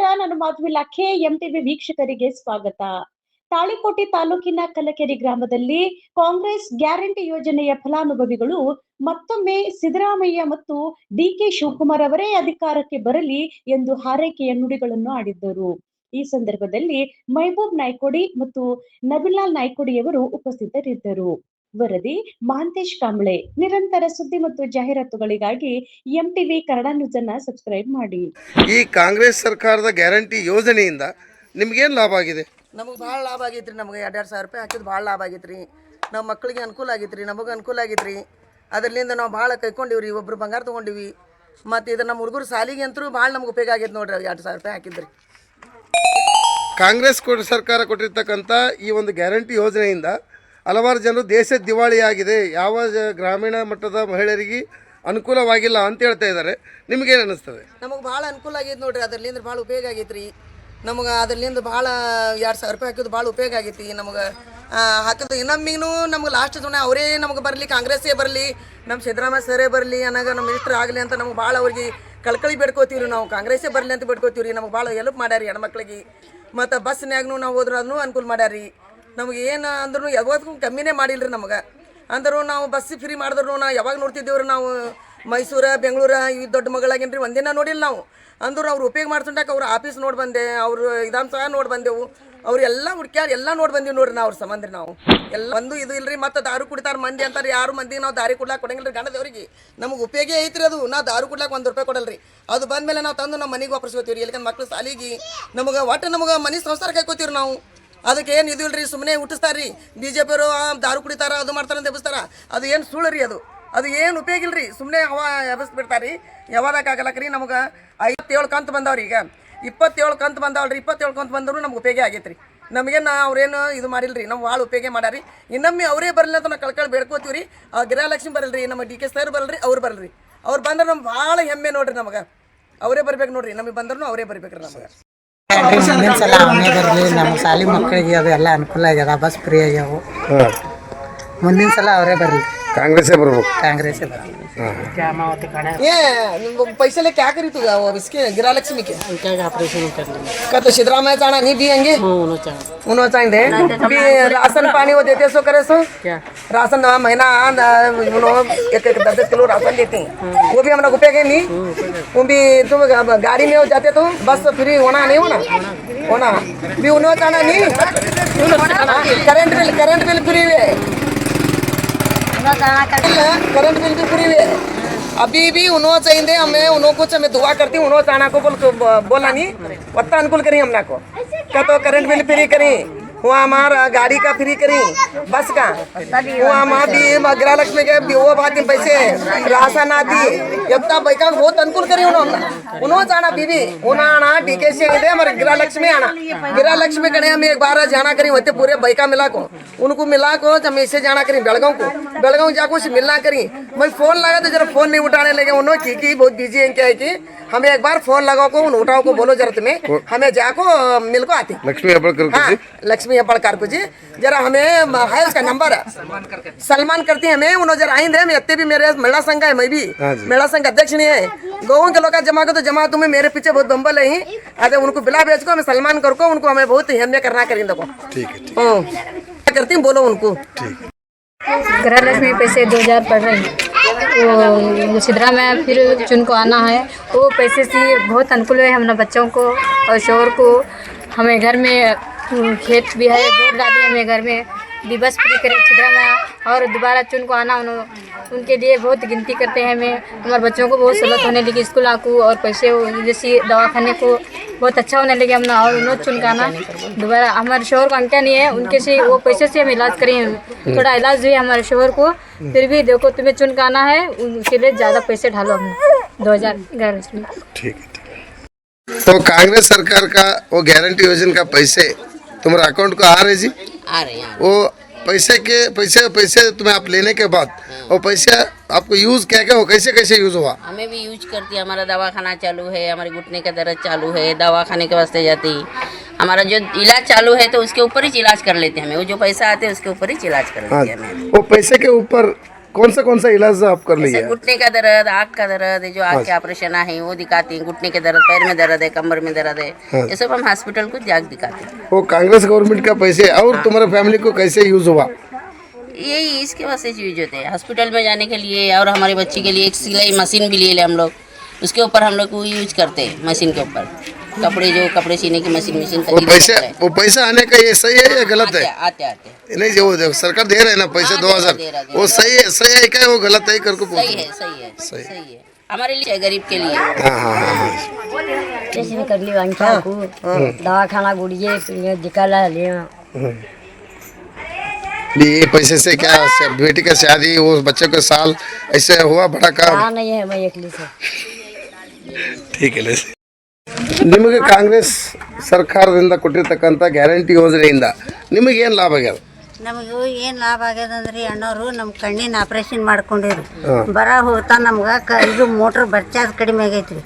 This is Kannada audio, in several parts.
ನಮಸ್ಕಾರ. ನಾನು ಮಾಧವಿಲಾಖೆ ಎಂಟಿವಿ ವೀಕ್ಷಕರಿಗೆ ಸ್ವಾಗತ. ತಾಳಿಕೋಟೆ ತಾಲೂಕಿನ ಕಲಕೆರೆ ಗ್ರಾಮದಲ್ಲಿ ಕಾಂಗ್ರೆಸ್ ಗ್ಯಾರಂಟಿ ಯೋಜನೆಯ ಫಲಾನುಭವಿಗಳು ಮತ್ತೊಮ್ಮೆ ಸಿದ್ದರಾಮಯ್ಯ ಮತ್ತು ಡಿಕೆ ಶಿವಕುಮಾರ್ ಅವರೇ ಅಧಿಕಾರಕ್ಕೆ ಬರಲಿ ಎಂದು ಹಾರೈಕೆಯ ನುಡಿಗಳನ್ನು ಆಡಿದ್ದರು. ಈ ಸಂದರ್ಭದಲ್ಲಿ ಮೆಹಬೂಬ್ ನಾಯ್ಕೋಡಿ ಮತ್ತು ನಬಿಲಾಲ್ ನಾಯ್ಕೋಡಿಯವರು ಉಪಸ್ಥಿತರಿದ್ದರು. ವರದಿ ಮಹಾಂತೇಶ್ ಕಾಂಬ್ಳೆ. ನಿರಂತರ ಸುದ್ದಿ ಮತ್ತು ಜಾಹೀರಾತುಗಳಿಗಾಗಿ ಎಂಟಿವಿ ಕನ್ನಡ ನ್ಯೂಸ್ ಅನ್ನು ಸಬ್ಸ್ಕ್ರೈಬ್ ಮಾಡಿ. ಈ ಕಾಂಗ್ರೆಸ್ ಸರ್ಕಾರದ ಗ್ಯಾರಂಟಿ ಯೋಜನೆಯಿಂದ ನಿಮಗೇನು ಲಾಭ ಆಗಿದೆ? ನಮಗೆ ಭಾಳ ಲಾಭ ಆಗೈತೆ ರೀ. ನಮಗೆ 2,000 ರೂಪಾಯಿ ಹಾಕಿದ್ದು ಭಾಳ ಲಾಭ ಆಗೈತೆ ರೀ. ನಮ್ಮ ಮಕ್ಕಳಿಗೆ ಅನುಕೂಲ ಆಗೈತೆ ರೀ, ನಮಗೆ ಅನುಕೂಲ ಆಗೈತೆ ರೀ. ಅದರಿಂದ ನಾವು ಭಾಳ ಕೈಕೊಂಡಿವಿ ರೀ. ಒಬ್ಬರು ಬಂಗಾರ ತೊಗೊಂಡಿವಿ. ಮತ್ತು ಇದು ನಮ್ಮ ಹುಡುಗರು ಸಾಲಿಗೆ ಅಂತೂ ಭಾಳ ನಮ್ಗೆ ಉಪಯೋಗ ಆಗೈತೆ ನೋಡ್ರಿ. 2,000 ರೂಪಾಯಿ ಹಾಕಿದ್ರಿ. ಕಾಂಗ್ರೆಸ್ ಸರ್ಕಾರ ಕೊಟ್ಟಿರ್ತಕ್ಕಂಥ ಈ ಒಂದು ಗ್ಯಾರಂಟಿ ಯೋಜನೆಯಿಂದ ಹಲವಾರು ಜನರು ದೇಶದ ದಿವಾಳಿಯಾಗಿದೆ, ಯಾವ ಗ್ರಾಮೀಣ ಮಟ್ಟದ ಮಹಿಳೆಯರಿಗೆ ಅನುಕೂಲವಾಗಿಲ್ಲ ಅಂತ ಹೇಳ್ತಾ ಇದ್ದಾರೆ. ನಿಮಗೇನು ಅನ್ನಿಸ್ತದೆ? ನಮಗೆ ಭಾಳ ಅನುಕೂಲ ಆಗೈತೆ ನೋಡ್ರಿ. ಅದರಿಂದ ಭಾಳ ಉಪಯೋಗ ಆಗೈತೆ ರೀ. ನಮಗೆ ಅದರಿಂದ ಭಾಳ 2,000 ರೂಪಾಯಿ ಹಾಕಿದ್ದು ಭಾಳ ಉಪಯೋಗ ಆಗೈತಿ. ನಮಗೆ ಹಾಕಿದ್ದು ಇನ್ನೊಮ್ಮಿಗೂ ನಮ್ಗೆ ಲಾಸ್ಟ್ ಜನ ಅವರೇ ನಮಗೆ ಬರಲಿ, ಕಾಂಗ್ರೆಸ್ಸೇ ಬರಲಿ, ನಮ್ಮ ಸಿದ್ದರಾಮಯ್ಯ ಸರೇ ಬರಲಿ, ಅನ್ನಾಗ ನಮ್ಮ ಮಿನಿಸ್ಟರ್ ಆಗಲಿ ಅಂತ ನಮ್ಗೆ ಭಾಳ ಅವ್ರಿಗೆ ಕಳ್ಕಳಿ ಬೇಡ್ಕೋತೀವಿ ರೀ. ನಾವು ಕಾಂಗ್ರೆಸ್ಸೇ ಬರಲಿ ಅಂತ ಬೇಡ್ಕೋತೀವಿ ರೀ. ನಮಗೆ ಭಾಳ ಹೆಲ್ಪ್ ಮಾಡ್ಯಾರಿ ಹೆಣ್ಮಕ್ಳಿಗೆ. ಮತ್ತು ಬಸ್ನ್ಯಾಗೂ ನಾವು ಹೋದ್ರೂ ಅದನ್ನು ಅನುಕೂಲ ಮಾಡ್ಯಾರಿ. ನಮಗೆ ಏನು ಅಂದ್ರೂ ಯಾವತ್ತೂ ಕಮ್ಮಿನೇ ಮಾಡಿಲ್ಲ ರೀ. ನಮಗೆ ಅಂದರೂ ನಾವು ಬಸ್ ಫ್ರೀ ಮಾಡಿದ್ರು ನಾವು ಯಾವಾಗ ನೋಡ್ತಿದ್ದೇವ್ರಿ. ನಾವು ಮೈಸೂರು ಬೆಂಗಳೂರು ಈ ದೊಡ್ಡ ಮಗಳಾಗೇನು ರೀ ಒಂದಿನ ನೋಡಿಲ್ಲ ನಾವು. ಅಂದ್ರು ಅವ್ರು ಉಪಯೋಗ ಮಾಡ್ಸೋಂಟಾಕ ಅವ್ರ ಆಫೀಸ್ ನೋಡಿ ಬಂದೆ, ಅವರು ವಿಧಾನಸಭೆ ನೋಡಿ ಬಂದೆವು. ಅವರೆಲ್ಲ ಹುಡ್ಕ್ಯಾರ ಎಲ್ಲ ನೋಡಿ ಬಂದೀವಿ ನೋಡ್ರಿ. ನಾವು ಅವ್ರ ಸಂಬಂಧ ನಾವು ಎಲ್ಲ ಒಂದು ಇದು ಇಲ್ಲರಿ. ಮತ್ತು ದಾರು ಕುಡಿತಾರೆ ಮಂದಿ ಅಂತಾರೆ. ಯಾರು ಮಂದಿ ನಾವು ದಾರಿ ಕೊಡ್ಲಾಕ ಕೊಡಂಗಿಲ್ಲ ರೀ. ಗಂಡದವ್ರಿಗೆ ನಮಗೆ ಉಪಯೋಗ ಐತ್ರಿ ಅದು. ನಾವು ದಾರು ಕೊಡ್ಲಾಕ 1 ರೂಪಾಯಿ ಕೊಡಲ್ರಿ. ಅದು ಬಂದಮೇಲೆ ನಾವು ತಂದು ನಮ್ಮ ಮನೆಗೆ ವಾಪಸ್ಕೋತೀವಿ ರೀ. ಯಾಕಂದ್ರೆ ಮಕ್ಳು ಸಾಲಿಗೆ ನಮಗೆ ಒಟ್ಟು ನಮಗೆ ಮನೆ ಸಂಸಾರ ಕಾಯ್ಕೋತೀವಿ ನಾವು. ಅದಕ್ಕೆ ಏನು ಇದು ಇಲ್ರಿ, ಸುಮ್ಮನೆ ಹುಟ್ಟಿಸ್ತಾರೆ ರೀ. BJP-ಅವರು ದಾರು ಕುಡಿತಾರ, ಅದು ಮಾಡ್ತಾರೆ ಅಂತ ಎಬ್ಬಿಸ್ತಾರ. ಅದು ಏನು ಸುಳ್ಳು ರೀ. ಅದು ಏನು ಉಪಯೋಗ ಇಲ್ಲ ರೀ. ಸುಮ್ಮನೆ ಎಬ್ಬಿಸ್ಬಿಡ್ತಾರೆ ರೀ. ಯಾವಾಗಕ್ಕಾಗಲ್ಲಕ್ಕೆ ರೀ. ನಮಗೆ 57 ಕಂತು ಬಂದವ್ರಿ. ಈಗ 27 ಕಂತು ಬಂದವಲ್ರಿ. 27 ಕಂತು ಬಂದರೂ ನಮ್ಗೆ ಉಪಯೋಗ ಆಗೈತೆ ರೀ. ನಮಗೇನು ಅವ್ರೇನು ಇದು ಮಾಡಿಲ್ಲ ರೀ. ನಾವು ಭಾಳ ಉಪಯೋಗ ಮಾಡ್ಯಾರಿ. ಇನ್ನೊಮ್ಮೆ ಅವರೇ ಬರಲಿ ಅಂತ ನಾವು ಕಳ್ಕಳಿ ಬೇಡ್ಕೋತೀವಿ ರೀ. ಗೃಹಲಕ್ಷ್ಮಿ ಬರಲ್ಲ ರೀ, ನಮ್ಮ DK ಸರ್ ಬರಲ್ರಿ, ಅವ್ರು ಬರಲ್ರಿ. ಅವ್ರು ಬಂದ್ರೆ ನಮ್ಗೆ ಭಾಳ ಹೆಮ್ಮೆ ನೋಡ್ರಿ. ನಮಗೆ ಅವರೇ ಬರ್ಬೇಕು ನೋಡ್ರಿ. ನಮಗೆ ಬಂದ್ರೂ ಅವರೇ ಬರ್ಬೇಕು ರೀ. ನಮಗೆ ಮುಂದಿನ ಸಲ ಅವನೇ ಬರಲಿ. ನಮ್ಮ ಶಾಲಿ ಮಕ್ಕಳಿಗೆ ಅದು ಎಲ್ಲ ಅನುಕೂಲ ಆಗ್ಯದ. ಬಸ್ ಫ್ರೀ ಆಗ್ಯಾವು. ಮುಂದಿನ ಸಲ ಅವರೇ ಬರಲಿ. ಕಾಂಗ್ರೆಸ್ಸೇ ಬರ್ಬೇಕು. कांग्रेस से ये पैसे लेके क्या करी तू वो इसके गृहलक्ष्मी के ऑपरेशन कर का तो सिद्धरामैया चाणा नहीं भी आएंगे उन्होंने चाहिए भी राशन पानी वो देते सो करे सो क्या राशन महीना उन्होंने 10 किलो राशन देते हैं. वो भी हम लोग उपयोग नहीं. वो भी तुम गाड़ी में जाते तो बस फ्री होना नहीं होना भी उन्होंने चाहना नहीं. करंट बिल फ्री है. करंट बिल भी फ्री है. अभी भी उन्होंने चाहिए. हमें उन्होंने कुछ हमें दुआ करती हूँ. उन्होंने चाहना को बोला नहीं उतना अनुकूल करी हमने को. क्या तो करंट बिल फ्री करी, वो हमारा गाड़ी का फ्री करी, बस का वो हमारा भी गृहलक्ष्मी के भी वो बात पैसे राशन आदि इतना बैका बहुत अनुकूल करी. उन्होंने जाना बीबी उन्होंने DK से हमारे गृहलक्ष्मी आना. गृहलक्ष्मी कड़े हम एक बार जाना करी होते पूरे बैका मिला को उनको मिला को हम इससे जाना करी बेलगांव जाको से मिलना करी. मैं फ़ोन लगा तो जरा फ़ोन नहीं उठाने लगे. उन्होंने की बहुत बिजी है. क्या है कि हमें एक बार फ़ोन लगाओ को उठाओ को बोलो जरा तुम्हें हमें जाको मिल को आती लक्ष्मी हेब्बळकर को जी जरा हमें है उसका नंबर सलमान करती है. हमें उन्होंने जरा आइंदे हम इतने भी मेरे महिला संघ है. मैं भी महिला संघ अध्यक्ष नहीं है. गाँव के लोग जमा को तो जमा तुम्हें मेरे पीछे बहुत बम्बल है. अरे उनको बिला भेज को हमें सलमान कर को उनको हमें बहुत हेम्य करना करें. देखो ठीक करती बोलो उनको. गृहलक्ष्मी पैसे 2,000 पड़ रहे हैं. वो सिद्धरामैया फिर चुन को आना है. वो पैसे से बहुत अनुकूल है हमारे बच्चों को और शोहर को. हमें घर में खेत भी है, बोर डाली हमें घर में भी बस फ्री करें सिद्धरामैया और दोबारा चुन को आना. उनके लिए बहुत गिनती करते हैं. हमें हमारे बच्चों को बहुत सहूलत होने लगी स्कूल आकू और पैसे जैसे दवाखाने को बहुत अच्छा होने लगे हमने. और उन्होंने चुन का आना दोबारा. हमारे शोहर को अंका नहीं है, उनके से वो पैसे से हम इलाज करें. थोड़ा इलाज हुई हमारे शोहर को. फिर भी देखो तुम्हें चुन का आना है उसके लिए ज़्यादा पैसे ढालो. हमने 2,000 गृहलक्ष्मी. ठीक है. तो कांग्रेस सरकार का वो गारंटी योजना का पैसे तुम्हारे अकाउंट को आ रहे जी? आ रहे हैं. वो पैसे तुम्हें आप लेने के बाद वो पैसे आपको यूज़ क्या क्या हो, कैसे यूज़ हुआ? हमें भी यूज करती है. हमारा दवाखाना चालू है, हमारे घुटने का दर्द चालू है, दवाखाने के वास्ते जाती. हमारा जो इलाज चालू है तो उसके ऊपर ही इलाज कर लेते हैं. हमें वो जो पैसा आते हैं उसके ऊपर ही इलाज कर लेते हैं. वो पैसे के ऊपर कौन सा इलाज आप कर लिए? घुटने का दर्द, आँख का दर्द, जो आँख के ऑपरेशन है वो दिखाती हैं, घुटने के दर्द, पैर में दर्द है, कमर में दर्द है, ये सब हम हॉस्पिटल को जाके दिखाते हैं। वो कांग्रेस गवर्नमेंट का पैसे और तुम्हारे फैमिली को कैसे यूज हुआ? यही इसके वास्ते यूज होते हैं, हॉस्पिटल में जाने के लिए, और हमारे बच्चे के लिए एक सिलाई मशीन भी ले हम लोग, उसके ऊपर हम लोग वो यूज करते हैं, मशीन के ऊपर कपड़े सीने की मशीन वो पैसा आने का ये सही है या गलत है? आते नहीं, जो सरकार दे रहे हैं ना पैसे 2000, वो सही है क्या वो गलत है करके? सही है हमारे लिए, गरीब के लिए। कैसे कर ली अंचा को दवा खाना गुड़िए निकाला लिया। ये पैसे से क्या बेटी का शादी, वो बच्चे का साल ऐसे हुआ बड़ा काम? नहीं है मैं एकली से। ठीक है। ನಿಮಗೆ ಕಾಂಗ್ರೆಸ್ ಸರ್ಕಾರದಿಂದ ಕೊಟ್ಟಿರ್ತಕ್ಕಂಥ ಗ್ಯಾರಂಟಿ ಯೋಜನೆಯಿಂದ ನಿಮಗೇನು ಲಾಭ ಆಗ್ಯದ? ನಮಗೂ ಏನು ಲಾಭ ಆಗ್ಯದಂದ್ರೆ ಅಣ್ಣವರು ನಮ್ಮ ಕಣ್ಣಿನ ಆಪರೇಷನ್ ಮಾಡ್ಕೊಂಡಿರು, ಬರ ಹೋಗ್ತಾ ನಮ್ಗೆ ಇದು ಮೋಟ್ರ್ ಬರ್ಚಾರ್ಜ್ ಕಡಿಮೆ ಆಗೈತ್ರಿ.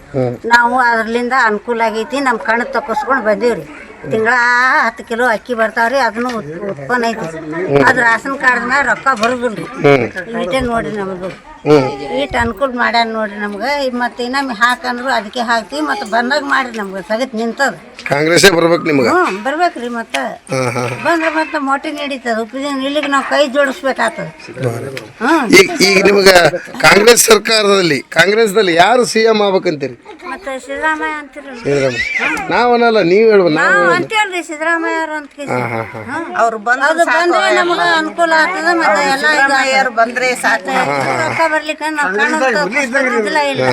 ನಾವು ಅದರಿಂದ ಅನುಕೂಲ ಆಗೈತಿ, ನಮ್ಮ ಕಣ್ಣು ತಪ್ಪಿಸ್ಕೊಂಡು ಬಂದೀವ್ರಿ. ತಿಂಗಳ 10 ಕಿಲೋ ಅಕ್ಕಿ ಬರ್ತಾವ್ರಿ, ಅದನ್ನು ಉತ್ಪನ್ನ ಐತಿ. ಅದು ರಾಷನ್ ಕಾರ್ಡ್ ಮ್ಯಾಗ ರೊಕ್ಕ ಬರೋದಿಲ್ರಿ. ಈಟೇ ನೋಡ್ರಿ ನಮ್ಮದು ಈಟ್ ಅನುಕೂಲ ಮಾಡ್ಯಾರ ನೋಡ್ರಿ ನಮ್ಗೆ. ಮತ್ತೆ ಇನ್ನೊಮ್ಮೆ ಹಾಕಂದ್ರು ಅದಕ್ಕೆ ಹಾಕ್ತಿವಿ, ಮತ್ತೆ ಬಂದಾಗ ಮಾಡ್ರಿ ನಮ್ಗೆ ಸಗತ್ ನಿಂತದ. ಕಾಂಗ್ರೆಸ್ಸೇ ಬರ್ಬೇಕು ನಿಮ್ಗೆ? ಬರ್ಬೇಕ್ರಿ. ಮತ್ತೆ ಬಂದ್ರೆ ಮತ್ತೆ ಮೋಟಿ ನಡೀತದ, ಉಪ್ಪಿನ ಇಲ್ಲಿಗೆ ನಾವು ಕೈ ಜೋಡಿಸ್ಬೇಕಾಗ್ತದ. ಈಗ ನಿಮ್ಗೆ ಕಾಂಗ್ರೆಸ್ ಸರ್ಕಾರದಲ್ಲಿ ಕಾಂಗ್ರೆಸ್ದಲ್ಲಿ ಯಾರು CM ಆಗ್ಬೇಕಂತೀರಿ? ಮತ್ತೆ ಸಿದ್ದರಾಮಯ್ಯ ಅಂತೀರಿ. ಸಿದ್ದರಾಮಯ್ಯ ನಾವನ್ನಲ್ಲ, ನೀವು ಹೇಳ್ಬೋದು. ನಾವು ಅಂತೀವಲ್ರಿ ಸಿದ್ದರಾಮಯ್ಯ ಅವ್ರು ಬಂದ್ರೆ ನಮ್ಗೆ ಅನುಕೂಲ ಆಗ್ತದ. ಮತ್ತೆ ಎಲ್ಲ ಬಂದ್ರೆ ಸಾಕು, ರೊಕ್ಕ ಬರ್ಲಿಕ್ಕೆ ನಾವು ಕಾಣೋದಿಲ್ಲ ಇಲ್ಲ.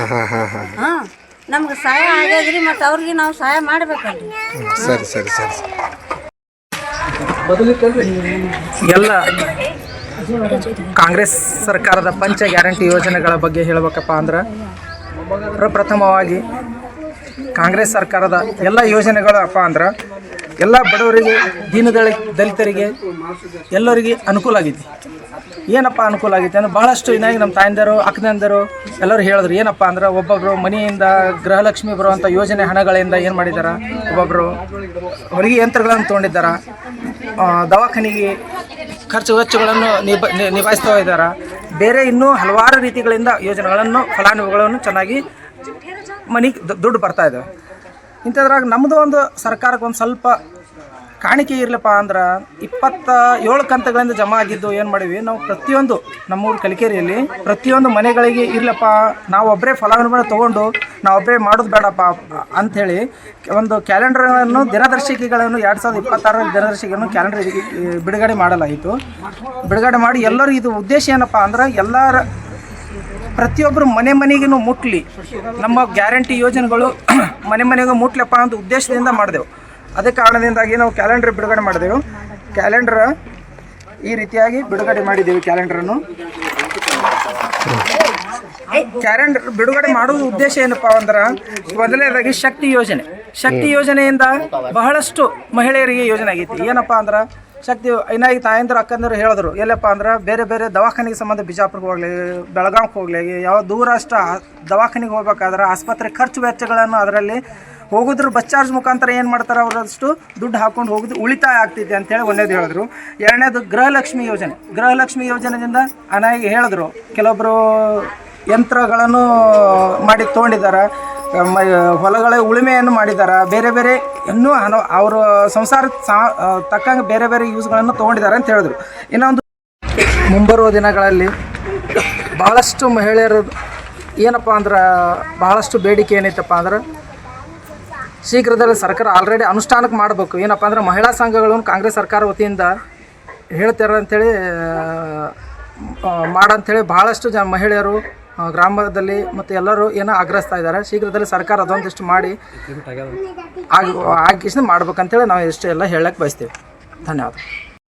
ನಮ್ಗೆ ಸಹಾಯ ಆಗ್ಯದ್ರಿ, ಮತ್ತೆ ಅವ್ರಿಗೆ ನಾವು ಸಹಾಯ ಮಾಡ್ಬೇಕಲ್ರಿ. ಸರಿ. ಎಲ್ಲ ಕಾಂಗ್ರೆಸ್ ಸರ್ಕಾರದ ಪಂಚ ಗ್ಯಾರಂಟಿ ಯೋಜನೆಗಳ ಬಗ್ಗೆ ಹೇಳಬೇಕಪ್ಪ ಅಂದ್ರೆ, ಪ್ರಪ್ರಥಮವಾಗಿ ಕಾಂಗ್ರೆಸ್ ಸರ್ಕಾರದ ಎಲ್ಲ ಯೋಜನೆಗಳಪ್ಪ ಅಂದ್ರೆ ಎಲ್ಲ ಬಡವರಿಗೆ, ದಲಿತರಿಗೆ ಎಲ್ಲರಿಗೆ ಅನುಕೂಲ ಆಗೈತಿ. ಏನಪ್ಪ ಅನುಕೂಲ ಆಗೈತೆ ಅಂದ್ರೆ ಭಾಳಷ್ಟು ಇನ್ನಾಗಿ ನಮ್ಮ ತಾಯಂದಿರು, ಅಕ್ಕನಂದರು ಎಲ್ಲರೂ ಹೇಳಿದ್ರು. ಏನಪ್ಪ ಅಂದ್ರೆ ಒಬ್ಬೊಬ್ಬರು ಮನೆಯಿಂದ ಗೃಹಲಕ್ಷ್ಮಿ ಬರುವಂಥ ಯೋಜನೆ ಹಣಗಳಿಂದ ಏನು ಮಾಡಿದ್ದಾರೆ, ಒಬ್ಬೊಬ್ಬರು ಹೊಲಿಗೆ ಯಂತ್ರಗಳನ್ನು ತೊಗೊಂಡಿದ್ದಾರೆ, ದವಾಖಾನೆಗೆ ಖರ್ಚು ವೆಚ್ಚಗಳನ್ನು ನಿಭಾಯಿಸ್ತಾ ಇದ್ದಾರೆ. ಬೇರೆ ಇನ್ನೂ ಹಲವಾರು ರೀತಿಗಳಿಂದ ಯೋಜನೆಗಳನ್ನು, ಫಲಾನುಭವಿಗಳನ್ನು ಚೆನ್ನಾಗಿ ಮನೆಗೆ ದುಡ್ಡು ಬರ್ತಾ ಇದ್ದಾವೆ. ಇಂಥದ್ರಾಗ ನಮ್ಮದು ಒಂದು ಸರ್ಕಾರಕ್ಕೆ ಒಂದು ಸ್ವಲ್ಪ ಕಾಣಿಕೆ ಇರಲಪ್ಪ ಅಂದ್ರೆ 27 ಕಂತುಗಳಿಂದ ಜಮಾ ಆಗಿದ್ದು ಏನು ಮಾಡೀವಿ ನಾವು, ಪ್ರತಿಯೊಂದು ನಮ್ಮೂರು ಕಲಿಕೇರಿಯಲ್ಲಿ ಪ್ರತಿಯೊಂದು ಮನೆಗಳಿಗೆ ಇರಲಪ್ಪ, ನಾವು ಒಬ್ಬರೇ ಫಲಾನುಭವಿ ತೊಗೊಂಡು ನಾವೊಬ್ಬರೇ ಮಾಡೋದು ಬೇಡಪ್ಪ ಅಂಥೇಳಿ ಒಂದು ಕ್ಯಾಲೆಂಡರ್ಗಳನ್ನು, ದಿನದರ್ಶಿಕೆಗಳನ್ನು 2026 ದಿನದರ್ಶಿಕೆಯನ್ನು ಕ್ಯಾಲೆಂಡರ್ ಬಿಡುಗಡೆ ಮಾಡಲಾಯಿತು. ಬಿಡುಗಡೆ ಮಾಡಿ ಎಲ್ಲರೂ, ಇದು ಉದ್ದೇಶ ಏನಪ್ಪ ಅಂದ್ರೆ ಎಲ್ಲರ ಪ್ರತಿಯೊಬ್ಬರು ಮನೆಗೂ ಮುಟ್ಲಿ, ನಮ್ಮ ಗ್ಯಾರಂಟಿ ಯೋಜನೆಗಳು ಮನೆಗೂ ಮುಟ್ಲಪ್ಪ ಅಂತ ಉದ್ದೇಶದಿಂದ ಮಾಡಿದೆವು. ಅದೇ ಕಾರಣದಿಂದಾಗಿ ನಾವು ಕ್ಯಾಲೆಂಡರ್ ಬಿಡುಗಡೆ ಮಾಡಿದೆವು. ಕ್ಯಾಲೆಂಡರ್ ಈ ರೀತಿಯಾಗಿ ಬಿಡುಗಡೆ ಮಾಡಿದ್ದೇವೆ. ಕ್ಯಾಲೆಂಡರ್ ಬಿಡುಗಡೆ ಮಾಡುವ ಉದ್ದೇಶ ಏನಪ್ಪ ಅಂದ್ರೆ, ಮೊದಲನೇದಾಗಿ ಶಕ್ತಿ ಯೋಜನೆಯಿಂದ ಬಹಳಷ್ಟು ಮಹಿಳೆಯರಿಗೆ ಯೋಜನೆ ಆಗೈತಿ. ಏನಪ್ಪ ಅಂದ್ರೆ ಶಕ್ತಿ ಇನ್ನಾಗಿ ತಾಯಂದರು, ಅಕ್ಕಂದರು ಹೇಳಿದ್ರು, ಎಲ್ಲಪ್ಪ ಅಂದ್ರೆ ಬೇರೆ ಬೇರೆ ದವಾಖಾನೆಗೆ ಸಂಬಂಧ ಬಿಜಾಪುರಕ್ಕೆ ಹೋಗಲಿ, ಬೆಳಗಾವಿಗೆ ಹೋಗಲಿ, ಯಾವ ದೂರಷ್ಟು ದವಾಖಾನೆಗೆ ಹೋಗ್ಬೇಕಾದ್ರೆ ಆಸ್ಪತ್ರೆ ಖರ್ಚು ವೆಚ್ಚಗಳನ್ನು ಅದರಲ್ಲಿ ಹೋಗೋದ್ರ ಬಸ್ ಚಾರ್ಜ್ ಮುಖಾಂತರ ಏನು ಮಾಡ್ತಾರೆ, ಅವರಷ್ಟು ದುಡ್ಡು ಹಾಕ್ಕೊಂಡು ಹೋಗೋದು ಉಳಿತಾಯ ಆಗ್ತಿದೆ ಅಂತೇಳಿ ಒಂದೇದು ಹೇಳಿದ್ರು. ಎರಡನೇದು ಗೃಹಲಕ್ಷ್ಮಿ ಯೋಜನೆಯಿಂದ ಅನಾಗಿ ಹೇಳಿದ್ರು, ಕೆಲವೊಬ್ಬರು ಯಂತ್ರಗಳನ್ನು ಮಾಡಿ ತೊಗೊಂಡಿದ್ದಾರೆ, ಹೊಲಗಳ ಉಳುಮೆಯನ್ನು ಮಾಡಿದ್ದಾರೆ, ಬೇರೆ ಬೇರೆ ಇನ್ನೂ ಅವರು ಸಂಸಾರಕ್ಕೆ ತಕ್ಕಂಗೆ ಬೇರೆ ಬೇರೆ ಯೂಸ್ಗಳನ್ನು ತೊಗೊಂಡಿದ್ದಾರೆ ಅಂತ ಹೇಳಿದ್ರು. ಇನ್ನೊಂದು ಮುಂಬರುವ ದಿನಗಳಲ್ಲಿ ಭಾಳಷ್ಟು ಮಹಿಳೆಯರು ಏನಪ್ಪ ಅಂದ್ರೆ ಬಹಳಷ್ಟು ಬೇಡಿಕೆ ಏನೈತಪ್ಪ ಅಂದ್ರೆ, ಶೀಘ್ರದಲ್ಲಿ ಸರ್ಕಾರ ಆಲ್ರೆಡಿ ಅನುಷ್ಠಾನಕ್ಕೆ ಮಾಡಬೇಕು. ಏನಪ್ಪ ಅಂದ್ರೆ ಮಹಿಳಾ ಸಂಘಗಳನ್ನು ಕಾಂಗ್ರೆಸ್ ಸರ್ಕಾರ ವತಿಯಿಂದ ಹೇಳ್ತಾರೆ ಅಂಥೇಳಿ ಮಾಡಂಥೇಳಿ ಭಾಳಷ್ಟು ಮಹಿಳೆಯರು ಗ್ರಾಮದಲ್ಲಿ ಮತ್ತು ಎಲ್ಲರೂ ಏನೋ ಆಗ್ರಹಿಸ್ತಾ ಇದ್ದಾರೆ. ಶೀಘ್ರದಲ್ಲಿ ಸರ್ಕಾರ ಅದೊಂದಿಷ್ಟು ಮಾಡಿ ಆಗಿಷ್ಟು ಮಾಡ್ಬೇಕಂತೇಳಿ ನಾವು ಇಷ್ಟು ಎಲ್ಲ ಹೇಳಕ್ಕೆ ಬಯಸ್ತೀವಿ. ಧನ್ಯವಾದ.